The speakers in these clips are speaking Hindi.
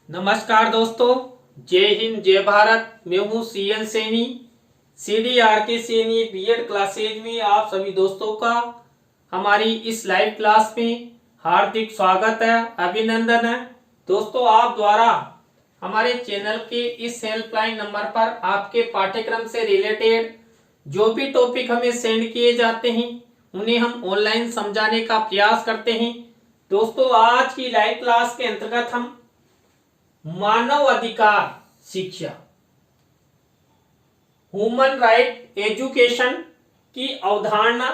नमस्कार दोस्तों, जय हिंद जय भारत। मैं हूँ CN Saini, CDRK Saini BEd classes में आप सभी दोस्तों का हमारी इस लाइव क्लास में हार्दिक स्वागत है, अभिनंदन है। दोस्तों, आप द्वारा हमारे चैनल के इस हेल्पलाइन नंबर पर आपके पाठ्यक्रम से रिलेटेड जो भी टॉपिक हमें सेंड किए जाते हैं उन्हें हम ऑनलाइन समझाने का प्रयास करते हैं। दोस्तों, आज की लाइव क्लास के अंतर्गत हम मानव अधिकार शिक्षा, ह्यूमन राइट एजुकेशन की अवधारणा,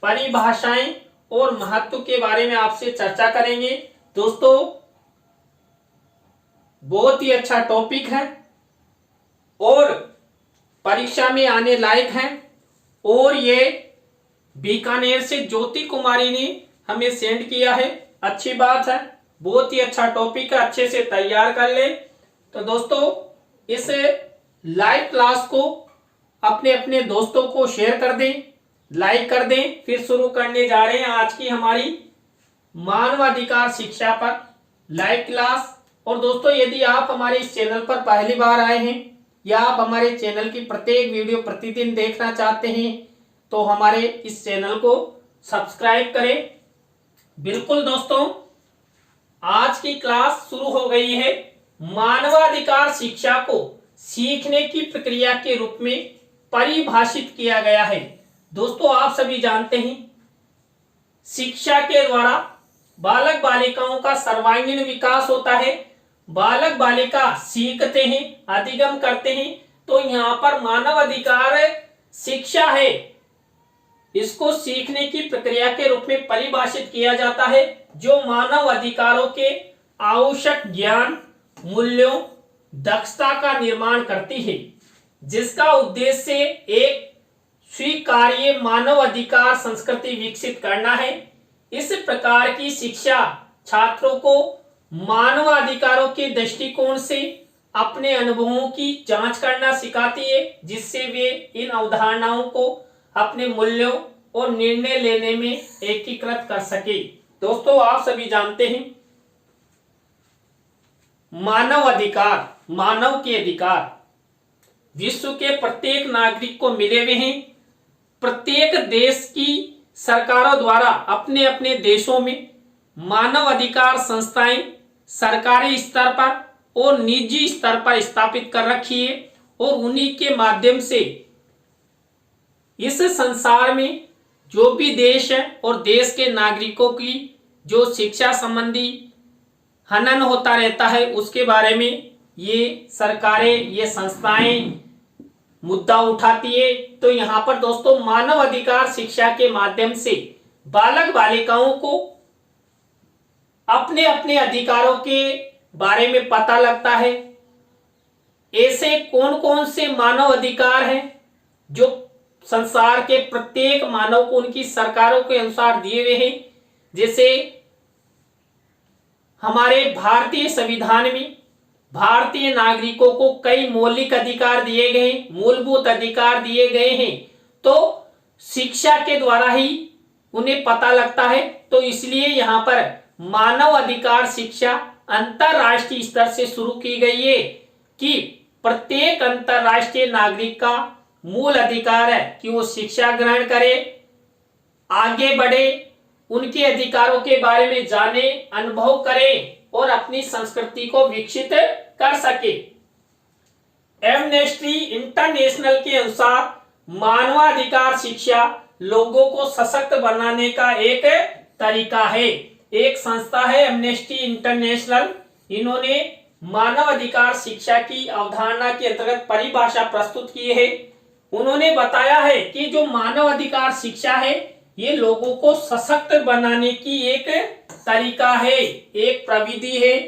परिभाषाएं और महत्व के बारे में आपसे चर्चा करेंगे। दोस्तों, बहुत ही अच्छा टॉपिक है और परीक्षा में आने लायक है और ये बीकानेर से ज्योति कुमारी ने हमें सेंड किया है। अच्छी बात है, बहुत ही अच्छा टॉपिक है, अच्छे से तैयार कर ले। तो दोस्तों, इस लाइव क्लास को अपने अपने दोस्तों को शेयर कर दें, लाइक कर दें। फिर शुरू करने जा रहे हैं आज की हमारी मानवाधिकार शिक्षा पर लाइव क्लास। और दोस्तों, यदि आप हमारे इस चैनल पर पहली बार आए हैं या आप हमारे चैनल की प्रत्येक वीडियो प्रतिदिन देखना चाहते हैं तो हमारे इस चैनल को सब्सक्राइब करें। बिल्कुल दोस्तों, आज की क्लास शुरू हो गई है। मानवाधिकार शिक्षा को सीखने की प्रक्रिया के रूप में परिभाषित किया गया है। दोस्तों, आप सभी जानते हैं शिक्षा के द्वारा बालक बालिकाओं का सर्वांगीण विकास होता है। बालक बालिका सीखते हैं, अधिगम करते हैं। तो यहाँ पर मानव अधिकार शिक्षा है, इसको सीखने की प्रक्रिया के रूप में परिभाषित किया जाता है जो मानव अधिकारों के आवश्यक ज्ञान, मूल्यों, दक्षता का निर्माण करती है, जिसका उद्देश्य एक स्वीकार्य मानव अधिकार संस्कृति विकसित करना है। इस प्रकार की शिक्षा छात्रों को मानवाधिकारों के दृष्टिकोण से अपने अनुभवों की जांच करना सिखाती है, जिससे वे इन अवधारणाओं को अपने मूल्यों और निर्णय लेने में एकीकृत कर सके। दोस्तों, आप सभी जानते हैं मानव अधिकार, मानव के अधिकार विश्व के प्रत्येक नागरिक को मिले हुए हैं। प्रत्येक देश की सरकारों द्वारा अपने अपने देशों में मानव अधिकार संस्थाएं सरकारी स्तर पर और निजी स्तर पर स्थापित कर रखी है और उन्हीं के माध्यम से इस संसार में जो भी देश है और देश के नागरिकों की जो शिक्षा संबंधी हनन होता रहता है उसके बारे में ये सरकारें, ये संस्थाएं मुद्दा उठाती है। तो यहाँ पर दोस्तों, मानव अधिकार शिक्षा के माध्यम से बालक बालिकाओं को अपने अपने अधिकारों के बारे में पता लगता है। ऐसे कौन कौन से मानव अधिकार हैं जो संसार के प्रत्येक मानव को उनकी सरकारों के अनुसार दिए हुए हैं। जैसे हमारे भारतीय संविधान में भारतीय नागरिकों को कई मौलिक अधिकार दिए गए हैं, मूलभूत अधिकार दिए गए हैं। तो शिक्षा के द्वारा ही उन्हें पता लगता है। तो इसलिए यहाँ पर मानव अधिकार शिक्षा अंतरराष्ट्रीय स्तर से शुरू की गई है कि प्रत्येक अंतरराष्ट्रीय नागरिक का मूल अधिकार है कि वो शिक्षा ग्रहण करे, आगे बढ़े, उनके अधिकारों के बारे में जाने, अनुभव करे और अपनी संस्कृति को विकसित कर सके। एमनेस्टी इंटरनेशनल के अनुसार मानवाधिकार शिक्षा लोगों को सशक्त बनाने का एक तरीका है। एक संस्था है एमनेस्टी इंटरनेशनल, इन्होंने मानवाधिकार शिक्षा की अवधारणा के अंतर्गत परिभाषा प्रस्तुत की है। उन्होंने बताया है कि जो मानव अधिकार शिक्षा है ये लोगों को सशक्त बनाने की एक तरीका है, एक प्रविधि है,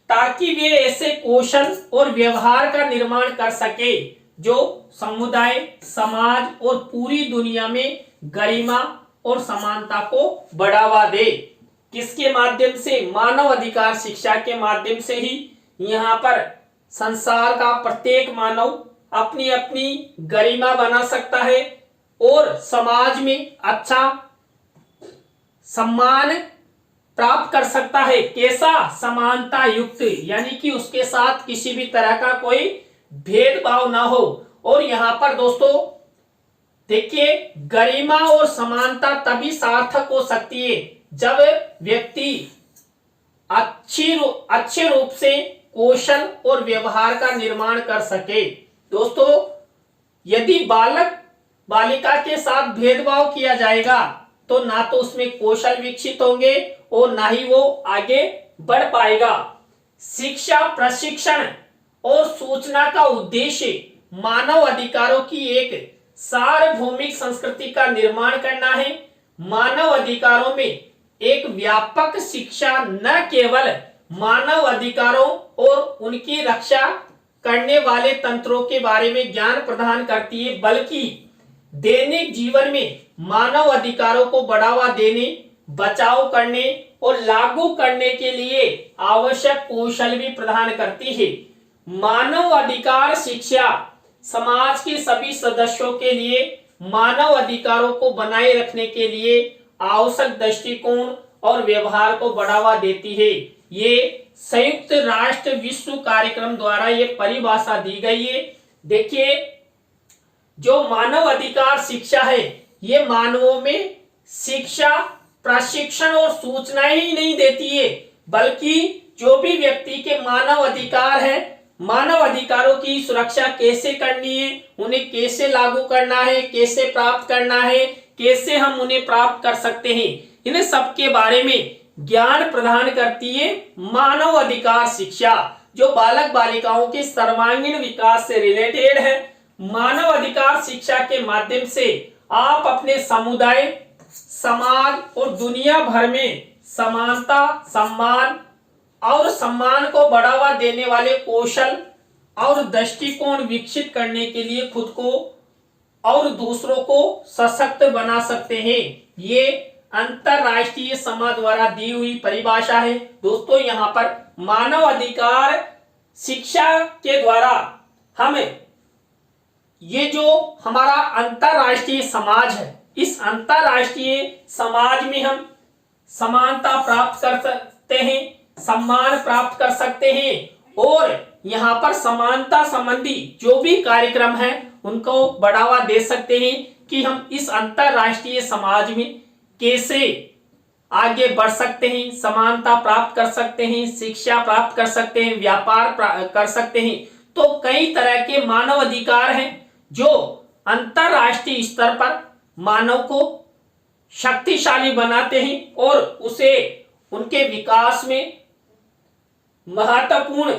ताकि वे ऐसे कौशल और व्यवहार का निर्माण कर सके जो समुदाय, समाज और पूरी दुनिया में गरिमा और समानता को बढ़ावा दे। किसके माध्यम से? मानव अधिकार शिक्षा के माध्यम से ही यहाँ पर संसार का प्रत्येक मानव अपनी अपनी गरिमा बना सकता है और समाज में अच्छा सम्मान प्राप्त कर सकता है। कैसा? समानता युक्त, यानी कि उसके साथ किसी भी तरह का कोई भेदभाव ना हो। और यहां पर दोस्तों देखिए, गरिमा और समानता तभी सार्थक हो सकती है जब व्यक्ति अच्छे रूप से कौशल और व्यवहार का निर्माण कर सके। दोस्तों, यदि बालक बालिका के साथ भेदभाव किया जाएगा तो ना तो उसमें कौशल विकसित होंगे और ना ही वो आगे बढ़ पाएगा। शिक्षा, प्रशिक्षण और सूचना का उद्देश्य मानव अधिकारों की एक सार्वभौमिक संस्कृति का निर्माण करना है। मानव अधिकारों में एक व्यापक शिक्षा न केवल मानव अधिकारों और उनकी रक्षा करने वाले तंत्रों के बारे में ज्ञान प्रदान करती है, बल्कि दैनिक जीवन में मानव अधिकारों को बढ़ावा देने, बचाव करने और लागू करने के लिए आवश्यक कौशल भी प्रदान करती है। मानव अधिकार शिक्षा समाज के सभी सदस्यों के लिए मानव अधिकारों को बनाए रखने के लिए आवश्यक दृष्टिकोण और व्यवहार को बढ़ावा देती है। ये संयुक्त राष्ट्र विश्व कार्यक्रम द्वारा ये परिभाषा दी गई है। देखिए, जो मानव अधिकार शिक्षा है ये मानवों में शिक्षा, प्रशिक्षण और सूचनाएं ही नहीं देती है, बल्कि जो भी व्यक्ति के मानव अधिकार है, मानव अधिकारों की सुरक्षा कैसे करनी है, उन्हें कैसे लागू करना है, कैसे प्राप्त करना है, कैसे हम उन्हें प्राप्त कर सकते हैं, इन सब के बारे में ज्ञान प्रदान करती है मानव अधिकार शिक्षा, जो बालक बालिकाओं के सर्वांगीण विकास से रिलेटेड है। मानव अधिकार शिक्षा के माध्यम से आप अपने समुदाय, समाज और दुनिया भर में समानता, सम्मान और सम्मान को बढ़ावा देने वाले कौशल और दृष्टिकोण विकसित करने के लिए खुद को और दूसरों को सशक्त बना सकते हैं। ये अंतरराष्ट्रीय समाज द्वारा दी हुई परिभाषा है। दोस्तों, यहाँ पर मानव अधिकार शिक्षा के द्वारा हम ये जो हमारा अंतरराष्ट्रीय समाज है, इस अंतरराष्ट्रीय समाज में हम समानता प्राप्त कर सकते हैं, सम्मान प्राप्त कर सकते हैं और यहाँ पर समानता संबंधी जो भी कार्यक्रम है उनको बढ़ावा दे सकते हैं कि हम इस अंतरराष्ट्रीय समाज में कैसे आगे बढ़ सकते हैं, समानता प्राप्त कर सकते हैं, शिक्षा प्राप्त कर सकते हैं, व्यापार कर सकते हैं। तो कई तरह के मानव अधिकार हैं जो अंतरराष्ट्रीय स्तर पर मानव को शक्तिशाली बनाते हैं और उसे उनके विकास में महत्वपूर्ण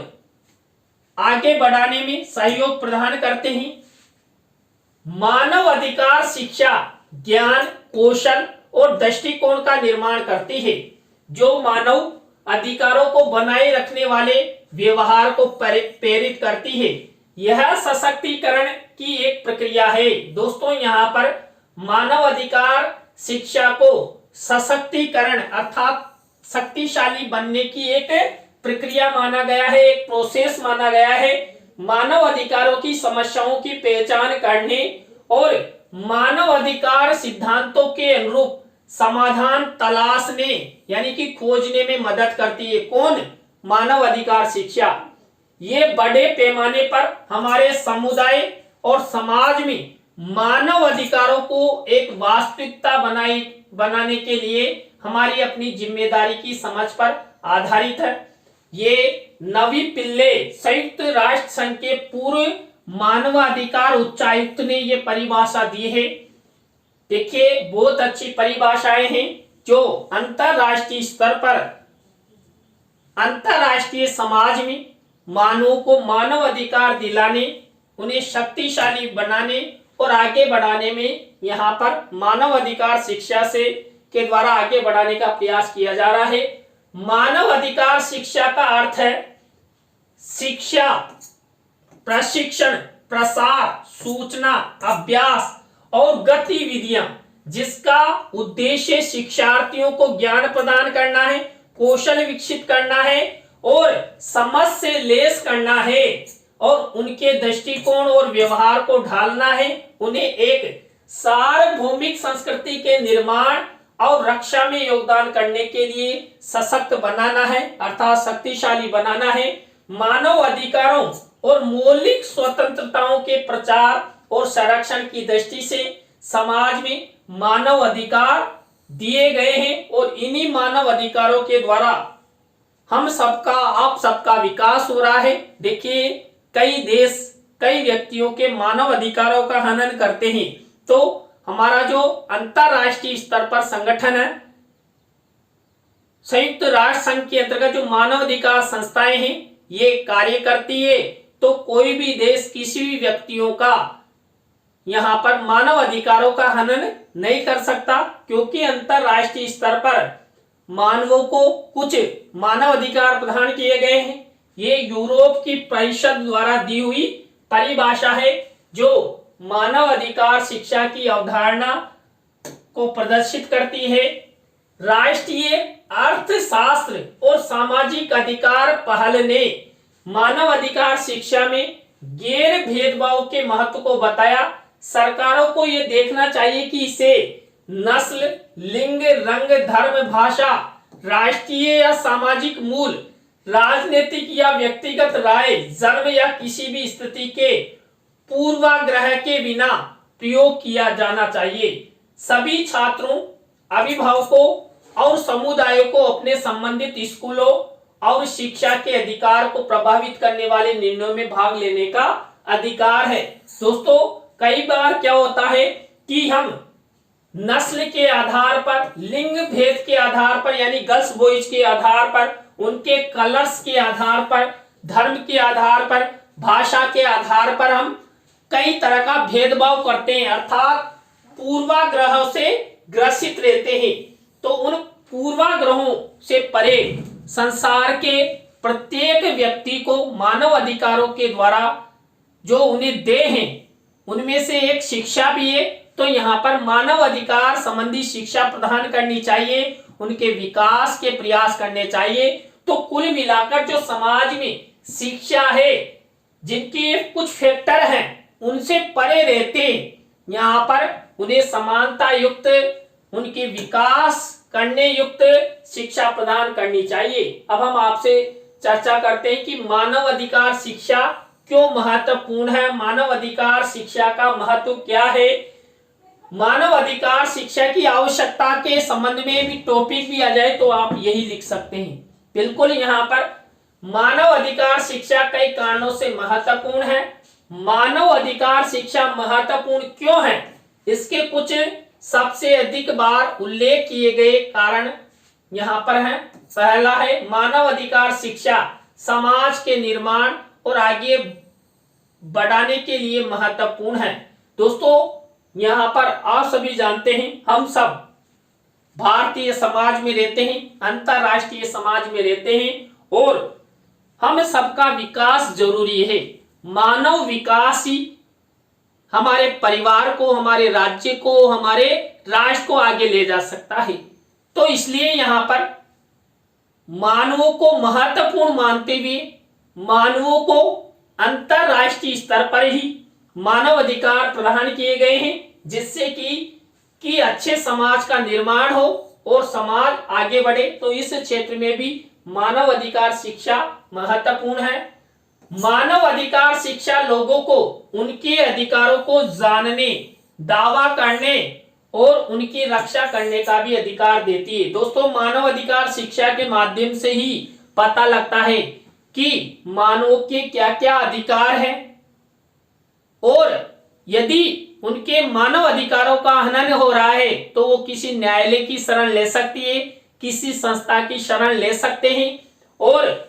आगे बढ़ाने में सहयोग प्रदान करते हैं। मानव अधिकार शिक्षा ज्ञान, कौशल और दृष्टिकोण का निर्माण करती है जो मानव अधिकारों को बनाए रखने वाले व्यवहार को प्रेरित करती है। यह सशक्तिकरण की एक प्रक्रिया है। दोस्तों, यहाँ पर मानव अधिकार शिक्षा को सशक्तिकरण अर्थात शक्तिशाली बनने की एक प्रक्रिया माना गया है, एक प्रोसेस माना गया है। मानव अधिकारों की समस्याओं की पहचान करने और मानव अधिकार सिद्धांतों के अनुरूप समाधान तलाशने यानी कि खोजने में मदद करती है। कौन? मानव अधिकार शिक्षा। ये बड़े पैमाने पर हमारे समुदाय और समाज में मानव अधिकारों को एक वास्तविकता बनाने के लिए हमारी अपनी जिम्मेदारी की समझ पर आधारित है। ये नवी पिल्ले संयुक्त राष्ट्र संघ के पूर्व मानवाधिकार उच्चायुक्त ने ये परिभाषा दी है। देखिए, बहुत अच्छी परिभाषाएं हैं जो अंतरराष्ट्रीय स्तर पर अंतरराष्ट्रीय समाज में मानवों को मानव अधिकार दिलाने, उन्हें शक्तिशाली बनाने और आगे बढ़ाने में यहाँ पर मानव अधिकार शिक्षा से के द्वारा आगे बढ़ाने का प्रयास किया जा रहा है। मानव अधिकार शिक्षा का अर्थ है शिक्षा, प्रशिक्षण, प्रसार, सूचना, अभ्यास और गतिविधियां जिसका उद्देश्य शिक्षार्थियों को ज्ञान प्रदान करना है, कौशल विकसित करना है और समझ से लैस करना है और उनके दृष्टिकोण और व्यवहार को ढालना है। उन्हें एक सार्वभौमिक संस्कृति के निर्माण और रक्षा में योगदान करने के लिए सशक्त बनाना है, अर्थात शक्तिशाली बनाना है। मानव अधिकारों और मौलिक स्वतंत्रताओं के प्रचार और संरक्षण की दृष्टि से समाज में मानव अधिकार दिए गए हैं और इन्हीं मानव अधिकारों के द्वारा हम सबका, आप सबका विकास हो रहा है। देखिए, कई देश, कई व्यक्तियों के मानव अधिकारों का हनन करते हैं, तो हमारा जो अंतरराष्ट्रीय स्तर पर संगठन है, संयुक्त राष्ट्र संघ के अंतर्गत जो मानव अधिकार संस्थाएं हैं, ये कार्य करती है। तो कोई भी देश किसी भी व्यक्तियों का यहां पर मानव अधिकारों का हनन नहीं कर सकता, क्योंकि अंतरराष्ट्रीय स्तर पर मानवों को कुछ मानव अधिकार प्रदान किए गए हैं। ये यूरोप की परिषद द्वारा दी हुई परिभाषा है, जो मानव अधिकार शिक्षा की अवधारणा को प्रदर्शित करती है। राष्ट्रीय अर्थशास्त्र और सामाजिक अधिकार पहल ने मानव अधिकार शिक्षा में गैर भेदभाव के महत्व को बताया। सरकारों को यह देखना चाहिए कि इसे नस्ल, लिंग, रंग, धर्म, भाषा, राष्ट्रीय या सामाजिक मूल, राजनीतिक या व्यक्तिगत राय, जन्म या किसी भी स्थिति के पूर्वाग्रह के बिना प्रयोग किया जाना चाहिए। सभी छात्रों, अभिभावकों और समुदायों को अपने संबंधित स्कूलों और शिक्षा के अधिकार को प्रभावित करने वाले निर्णयों में भाग लेने का अधिकार है। दोस्तों, कई बार क्या होता है कि हम नस्ल के आधार पर, लिंग भेद के आधार पर, यानी गर्ल्स बॉयज के आधार पर, उनके कलर्स के आधार पर, धर्म के आधार पर, भाषा के आधार पर हम कई तरह का भेदभाव करते हैं, अर्थात पूर्वाग्रहों से ग्रसित रहते हैं। तो उन पूर्वाग्रहों से परे संसार के प्रत्येक व्यक्ति को मानव अधिकारों के द्वारा जो उन्हें दे हैं, उनमें से एक शिक्षा भी है। तो यहाँ पर मानव अधिकार संबंधी शिक्षा प्रदान करनी चाहिए, उनके विकास के प्रयास करने चाहिए। तो कुल मिलाकर जो समाज में शिक्षा है, जिनके कुछ फैक्टर हैं उनसे परे रहते, यहाँ पर उन्हें समानता युक्त, उनके विकास करने युक्त शिक्षा प्रदान करनी चाहिए। अब हम आपसे चर्चा करते हैं कि मानव अधिकार शिक्षा क्यों महत्वपूर्ण है, मानव अधिकार शिक्षा का महत्व क्या है। मानव अधिकार शिक्षा की आवश्यकता के संबंध में भी टॉपिक भी आ जाए तो आप यही लिख सकते हैं। बिल्कुल, यहाँ पर मानव अधिकार शिक्षा कई कारणों से महत्वपूर्ण है। मानव अधिकार शिक्षा महत्वपूर्ण क्यों है, इसके कुछ सबसे अधिक बार उल्लेख किए गए कारण यहाँ पर हैं। पहला है, मानव अधिकार शिक्षा समाज के निर्माण और आगे बढ़ाने के लिए महत्वपूर्ण है। दोस्तों, यहाँ पर आप सभी जानते हैं, हम सब भारतीय समाज में रहते हैं, अंतरराष्ट्रीय समाज में रहते हैं और हम सबका विकास जरूरी है। मानव विकास ही हमारे परिवार को, हमारे राज्य को, हमारे राष्ट्र को आगे ले जा सकता है। तो इसलिए यहाँ पर मानवों को महत्वपूर्ण मानते हुए मानवों को अंतरराष्ट्रीय स्तर पर ही मानव अधिकार प्रदान किए गए हैं, जिससे कि अच्छे समाज का निर्माण हो और समाज आगे बढ़े। तो इस क्षेत्र में भी मानव अधिकार शिक्षा महत्वपूर्ण है। मानव अधिकार शिक्षा लोगों को उनके अधिकारों को जानने, दावा करने और उनकी रक्षा करने का भी अधिकार देती है। दोस्तों, मानव अधिकार शिक्षा के माध्यम से ही पता लगता है कि मानव के क्या क्या अधिकार हैं और यदि उनके मानव अधिकारों का हनन हो रहा है तो वो किसी न्यायालय की शरण ले सकती है, किसी संस्था की शरण ले सकते हैं और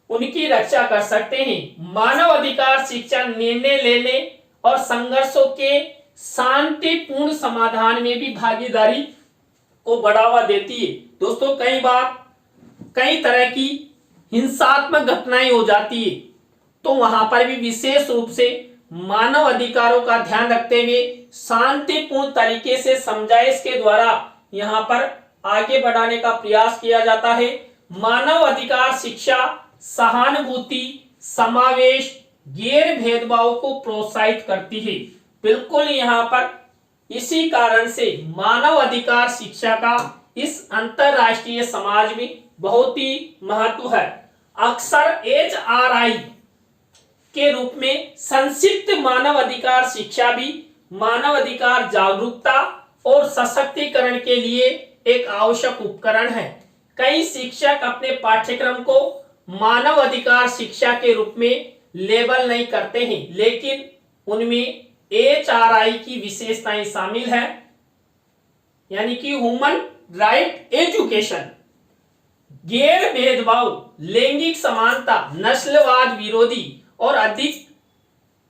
उनकी रक्षा कर सकते हैं। मानव अधिकार शिक्षा निर्णय लेने और संघर्षों के शांतिपूर्ण समाधान में भी भागीदारी को बढ़ावा देती है। दोस्तों, कई बार कई तरह की हिंसात्मक घटनाएं हो जाती है, तो वहां पर भी विशेष रूप से मानव अधिकारों का ध्यान रखते हुए शांतिपूर्ण तरीके से समझाइश के द्वारा यहाँ पर आगे बढ़ाने का प्रयास किया जाता है। मानव अधिकार शिक्षा सहानुभूति, समावेश, गैर भेदभाव को प्रोत्साहित करती है। बिल्कुल, यहाँ पर इसी कारण से मानव अधिकार शिक्षा का इस अंतरराष्ट्रीय समाज में बहुत ही महत्व है। अक्सर HRI के रूप में संक्षिप्त मानव अधिकार शिक्षा भी मानव अधिकार जागरूकता और सशक्तिकरण के लिए एक आवश्यक उपकरण है। कई शिक्षक अपने पाठ्यक्रम को मानव अधिकार शिक्षा के रूप में लेबल नहीं करते हैं, लेकिन उनमें HRI की विशेषताएं शामिल है, यानी कि ह्यूमन राइट एजुकेशन, गैर भेदभाव, लैंगिक समानता, नस्लवाद विरोधी और अधिक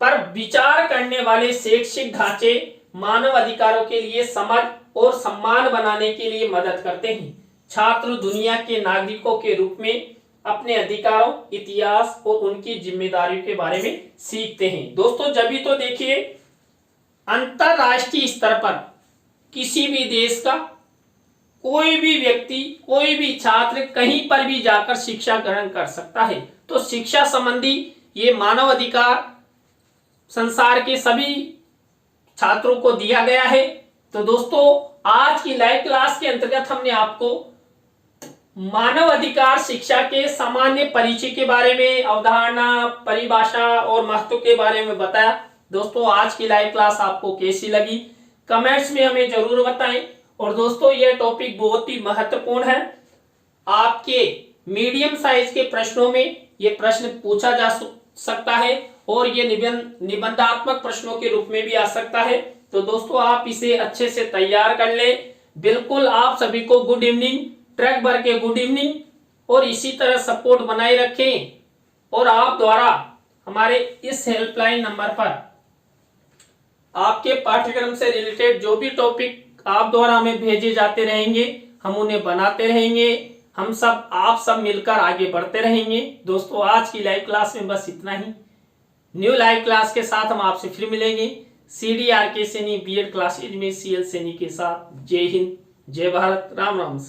पर विचार करने वाले शैक्षिक ढांचे मानव अधिकारों के लिए समझ और सम्मान बनाने के लिए मदद करते हैं। छात्र दुनिया के नागरिकों के रूप में अपने अधिकारों, इतिहास और उनकी जिम्मेदारियों के बारे में सीखते हैं। दोस्तों, जब भी तो देखिए अंतरराष्ट्रीय स्तर पर किसी भी देश का कोई भी व्यक्ति, कोई भी छात्र कहीं पर भी जाकर शिक्षा ग्रहण कर सकता है। तो शिक्षा संबंधी ये मानव अधिकार संसार के सभी छात्रों को दिया गया है। तो दोस्तों, आज की लाइव क्लास के अंतर्गत हमने आपको मानव अधिकार शिक्षा के सामान्य परिचय के बारे में, अवधारणा, परिभाषा और महत्व के बारे में बताया। दोस्तों, आज की लाइव क्लास आपको कैसी लगी कमेंट्स में हमें जरूर बताएं। और दोस्तों, यह टॉपिक बहुत ही महत्वपूर्ण है। आपके मीडियम साइज के प्रश्नों में यह प्रश्न पूछा जा सकता है और ये निबंधात्मक प्रश्नों के रूप में भी आ सकता है। तो दोस्तों, आप इसे अच्छे से तैयार कर ले। बिल्कुल आप सभी को गुड इवनिंग, ट्रैक भर के गुड इवनिंग, और इसी तरह सपोर्ट बनाए रखें। और आप द्वारा हमारे इस हेल्पलाइन नंबर पर आपके पाठ्यक्रम से रिलेटेड जो भी टॉपिक आप द्वारा हमें भेजे जाते रहेंगे, हम उन्हें बनाते रहेंगे। हम सब, आप सब मिलकर आगे बढ़ते रहेंगे। दोस्तों, आज की लाइव क्लास में बस इतना ही। न्यू लाइव क्लास के साथ हम आपसे फिर मिलेंगे। CDRK सैनी BEd क्लासेज में CL सैनी के साथ। जय हिंद, जय भारत, राम राम।